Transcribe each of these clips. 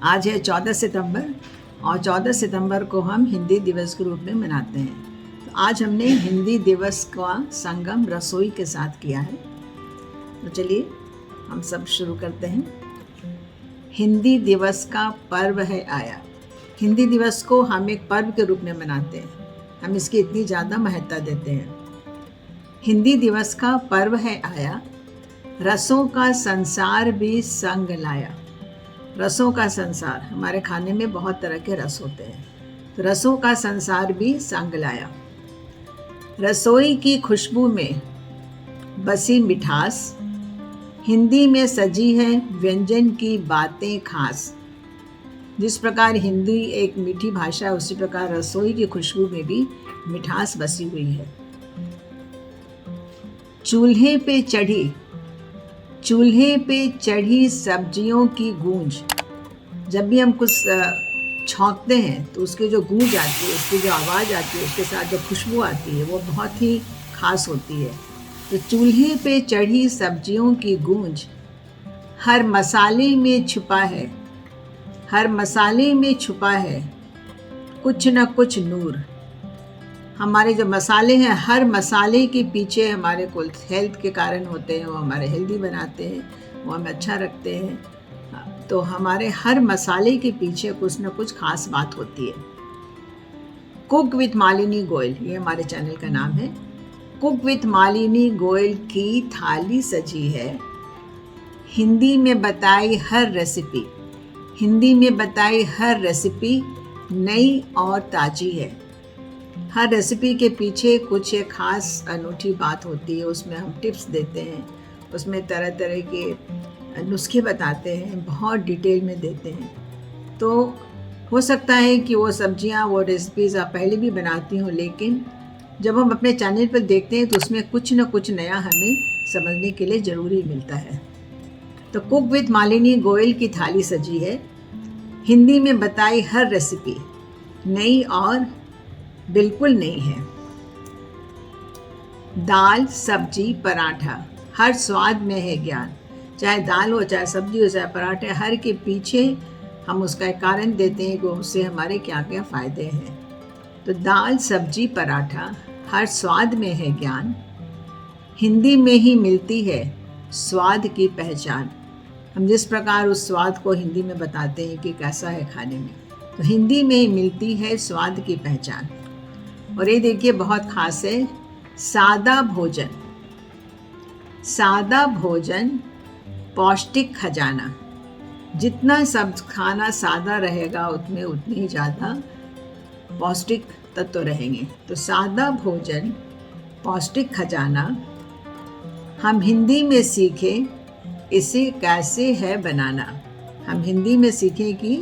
आज है 14 सितंबर और 14 सितंबर को हम हिंदी दिवस के रूप में मनाते हैं। तो आज हमने हिंदी दिवस का संगम रसोई के साथ किया है। तो चलिए हम सब शुरू करते हैं। हिंदी दिवस का पर्व है आया। हिंदी दिवस को हम एक पर्व के रूप में मनाते हैं। हम इसकी इतनी ज़्यादा महत्ता देते हैं। हिंदी दिवस का पर्व है आया, रसों का संसार भी संग लाया। रसों का संसार, हमारे खाने में बहुत तरह के रस होते हैं, तो रसों का संसार भी संग लाया। रसोई की खुशबू में बसी मिठास, हिंदी में सजी है व्यंजन की बातें खास। जिस प्रकार हिंदी एक मीठी भाषा है, उसी प्रकार रसोई की खुशबू में भी मिठास बसी हुई है। चूल्हे पे चढ़ी सब्जियों की गूंज। जब भी हम कुछ छौंकते हैं तो उसकी जो गूंज आती है, उसकी जो आवाज़ आती है, उसके साथ जो खुशबू आती है, वो बहुत ही खास होती है। तो चूल्हे पे चढ़ी सब्जियों की गूंज हर मसाले में छुपा है, हर मसाले में छुपा है कुछ न कुछ नूर। हमारे जो मसाले हैं, हर मसाले के पीछे हमारे को हेल्थ के कारण होते हैं, वो हमारे हेल्दी बनाते हैं, वो हमें अच्छा रखते हैं। तो हमारे हर मसाले के पीछे कुछ न कुछ खास बात होती है। कुक विथ मालिनी गोयल, ये हमारे चैनल का नाम है। कुक विथ मालिनी गोयल की थाली सजी है, हिंदी में बताई हर रेसिपी। हिंदी में बताई हर रेसिपी नई और ताज़ी है। हर रेसिपी के पीछे कुछ एक ख़ास अनूठी बात होती है। उसमें हम टिप्स देते हैं, उसमें तरह तरह के नुस्खे बताते हैं, बहुत डिटेल में देते हैं। तो हो सकता है कि वो सब्जियां, वो रेसिपीज़ आप पहले भी बनाती हो, लेकिन जब हम अपने चैनल पर देखते हैं तो उसमें कुछ न कुछ नया हमें समझने के लिए ज़रूरी मिलता है। तो कुक विथ मालिनी गोयल की थाली सजी है, हिंदी में बताई हर रेसिपी नई और बिल्कुल नहीं है। दाल, सब्जी, पराठा, हर स्वाद में है ज्ञान। चाहे दाल हो, चाहे सब्जी हो, चाहे पराठे, हर के पीछे हम उसका एक कारण देते हैं कि उससे हमारे क्या क्या फ़ायदे हैं। तो दाल, सब्जी, पराठा, हर स्वाद में है ज्ञान, हिंदी में ही मिलती है स्वाद की पहचान। हम जिस प्रकार उस स्वाद को हिंदी में बताते हैं कि कैसा है खाने में, तो हिंदी में ही मिलती है स्वाद की पहचान। और ये देखिए बहुत खास है, सादा भोजन। सादा भोजन पौष्टिक खजाना। जितना सब खाना सादा रहेगा उतने उतनी ही ज़्यादा पौष्टिक तत्व रहेंगे। तो सादा भोजन पौष्टिक खजाना, हम हिंदी में सीखें इसे कैसे है बनाना। हम हिंदी में सीखें कि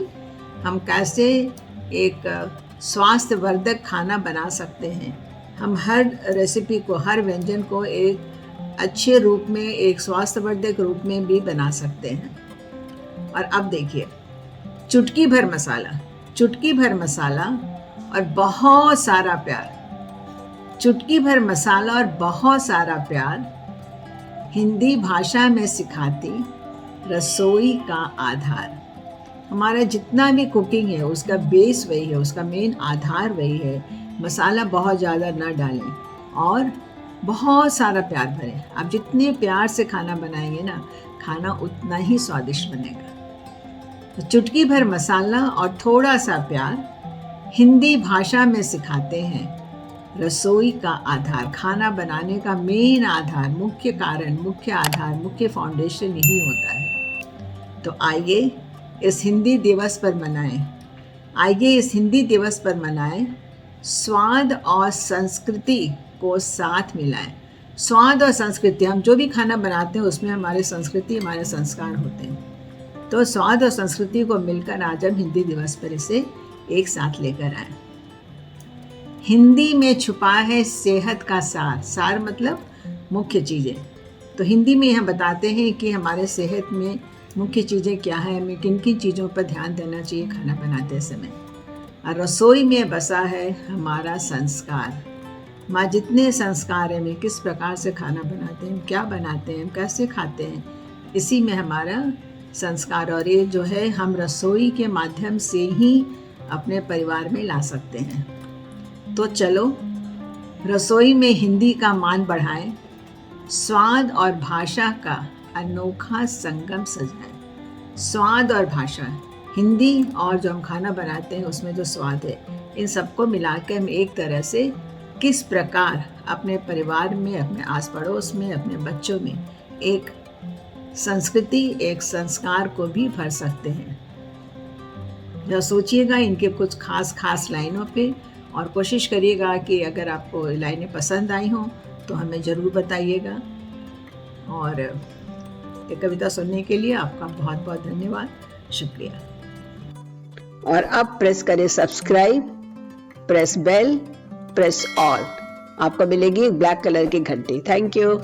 हम कैसे एक स्वास्थ्यवर्धक खाना बना सकते हैं। हम हर रेसिपी को, हर व्यंजन को एक अच्छे रूप में, एक स्वास्थ्यवर्धक रूप में भी बना सकते हैं। और अब देखिए, चुटकी भर मसाला, चुटकी भर मसाला और बहुत सारा प्यार। चुटकी भर मसाला और बहुत सारा प्यार, हिंदी भाषा में सिखाती रसोई का आधार। हमारा जितना भी कुकिंग है उसका बेस वही है, उसका मेन आधार वही है। मसाला बहुत ज़्यादा ना डालें और बहुत सारा प्यार भरें। आप जितने प्यार से खाना बनाएंगे ना, खाना उतना ही स्वादिष्ट बनेगा। तो चुटकी भर मसाला और थोड़ा सा प्यार, हिंदी भाषा में सिखाते हैं रसोई का आधार। खाना बनाने का मेन आधार, मुख्य कारण, मुख्य आधार, मुख्य फाउंडेशन यही होता है। तो आइए इस हिंदी दिवस पर मनाएं, आइए इस हिंदी दिवस पर मनाएं, स्वाद और संस्कृति को साथ मिलाएं। स्वाद और संस्कृति, हम जो भी खाना बनाते हैं उसमें हमारे संस्कृति, हमारे संस्कार होते हैं। तो स्वाद और संस्कृति को मिलकर आज हम हिंदी दिवस पर इसे एक साथ लेकर आए। हिंदी में छुपा है सेहत का सार। सार मतलब मुख्य चीज़ें। तो हिंदी में हम बताते हैं कि हमारे सेहत में मुख्य चीज़ें क्या हैं, हमें किन किन चीज़ों पर ध्यान देना चाहिए खाना बनाते समय। और रसोई में बसा है हमारा संस्कार। माँ जितने संस्कार हैं, में किस प्रकार से खाना बनाते हैं, क्या बनाते हैं, कैसे खाते हैं, इसी में हमारा संस्कार, और ये जो है हम रसोई के माध्यम से ही अपने परिवार में ला सकते हैं। तो चलो रसोई में हिंदी का मान बढ़ाएं, स्वाद और भाषा का अनोखा संगम सजाएं। स्वाद और भाषा, हिंदी और जो हम खाना बनाते हैं उसमें जो स्वाद है, इन सबको मिला के हम एक तरह से किस प्रकार अपने परिवार में, अपने आस पड़ोस में, अपने बच्चों में एक संस्कृति, एक संस्कार को भी भर सकते हैं। जरा सोचिएगा इनके कुछ खास लाइनों पे, और कोशिश करिएगा कि अगर आपको लाइनें पसंद आई हों तो हमें ज़रूर बताइएगा। और ये कविता सुनने के लिए आपका बहुत बहुत धन्यवाद, शुक्रिया। और अब प्रेस करें subscribe, press bell, press all, आपको मिलेगी एक ब्लैक कलर की घंटी। Thank you.